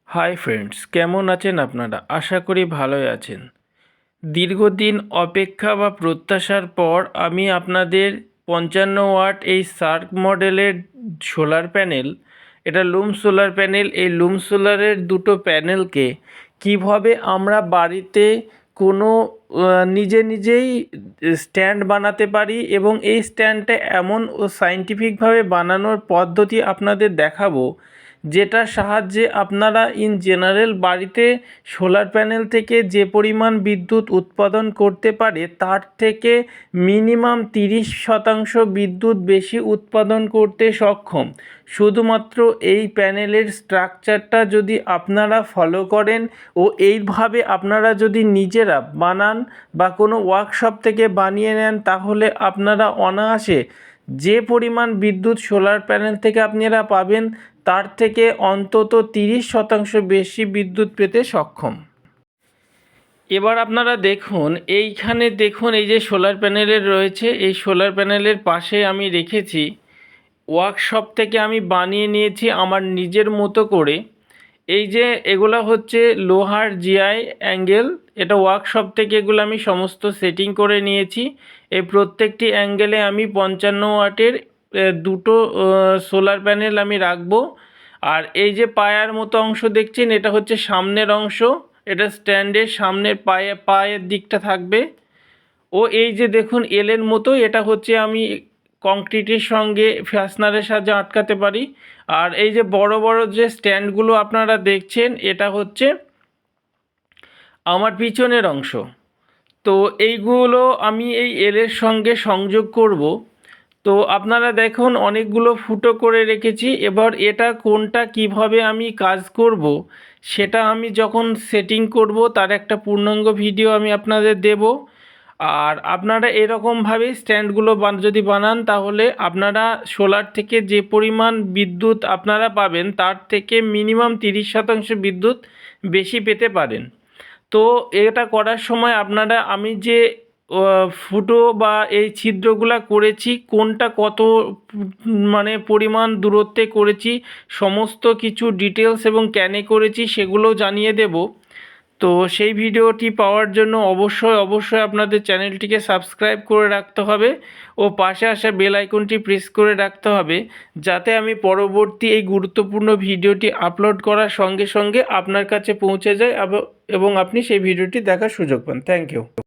Hi friends, কেমন আছেন আপনারা? আশা করি ভালোই আছেন। দীর্ঘদিন অপেক্ষা বা প্রত্যাশার পর আমি আপনাদের 55 ওয়াট এই সার্ক মডেলের সোলার প্যানেল, এটা লুম সোলার প্যানেল, এই লুম সোলারের দুটো প্যানেলকে কিভাবে আমরা বাড়িতে কোনো নিজেই স্ট্যান্ড বানাতে পারি এবং এই স্ট্যান্ডটা এমন সায়েন্টিফিকভাবে বানানোর পদ্ধতি আপনাদের দেখাবো, যেটার সাহায্যে আপনারা ইন জেনারেল বাড়িতে সোলার প্যানেল থেকে যে পরিমাণ বিদ্যুৎ উৎপাদন করতে পারে তার থেকে মিনিমাম 30% বিদ্যুৎ বেশি উৎপাদন করতে সক্ষম। শুধুমাত্র এই প্যানেলের স্ট্রাকচারটা যদি আপনারা ফলো করেন ও এইভাবে আপনারা যদি নিজেরা বানান বা কোনো ওয়ার্কশপ থেকে বানিয়ে নেন, তাহলে আপনারা অনায়াসে যে পরিমাণ বিদ্যুৎ সোলার প্যানেল থেকে আপনারা পাবেন তার থেকে অন্তত 30% বেশি বিদ্যুৎ পেতে সক্ষম। এবার আপনারা দেখুন, এইখানে দেখুন এই যে সোলার প্যানেলের রয়েছে, এই সোলার প্যানেলের পাশে আমি রেখেছি ওয়ার্কশপ থেকে আমি বানিয়ে নিয়েছি আমার নিজের মতো করে। এই যে এগুলো হচ্ছে লোহার জিআই অ্যাঙ্গেল, এটা ওয়ার্কশপ থেকে এগুলো আমি সমস্ত সেটিং করে নিয়েছি। এই প্রত্যেকটি অ্যাঙ্গেলে আমি 55 ওয়াটের দুটো সোলার প্যানেল আমি রাখবো। আর এই যে পায়ার মতো অংশ দেখছেন, এটা হচ্ছে সামনের অংশ, এটা স্ট্যান্ডের সামনের পায়ের দিকটা থাকবে। ও এই যে দেখুন এলের মতো, এটা হচ্ছে আমি কংক্রিটের সঙ্গে ফ্যাসনারের সাহায্যে আটকাতে পারি। আর এই যে বড় বড় যে স্ট্যান্ডগুলো আপনারা দেখছেন, এটা হচ্ছে আমার পিছনের অংশ। তো এইগুলো আমি এই এলের সঙ্গে সংযোগ করব। তো আপনারা দেখুন অনেকগুলো ফুটো করে রেখেছি। এবার এটা কোনটা কিভাবে আমি কাজ করব সেটা আমি যখন সেটিং করব তার একটা পূর্ণাঙ্গ ভিডিও আমি আপনাদের দেব। আর আপনারা এরকমভাবে স্ট্যান্ডগুলো যদি বানান, তাহলে আপনারা সোলার থেকে যে পরিমাণ বিদ্যুৎ আপনারা পাবেন তার থেকে মিনিমাম 30% বিদ্যুৎ বেশি পেতে পারেন। তো এটা করার সময় আপনারা আমি যে ফুটো বা এই ছিদ্রগুলা করেছি, কোনটা কত মানে পরিমাণ দূরত্বে করেছি, সমস্ত কিছু ডিটেলস এবং ক্যানে করেছি সেগুলো জানিয়ে দেব। তো সেই ভিডিওটি পাওয়ার জন্য অবশ্যই আপনাদের চ্যানেলটিকে সাবস্ক্রাইব করে রাখতে হবে ও পাশে আসা বেল আইকনটি প্রেস করে রাখতে হবে, যাতে আমি পরবর্তী এই গুরুত্বপূর্ণ ভিডিওটি আপলোড করার সঙ্গে সঙ্গে আপনার কাছে পৌঁছে যায় এবং আপনি সেই ভিডিওটি দেখার সুযোগ পান। Thank you.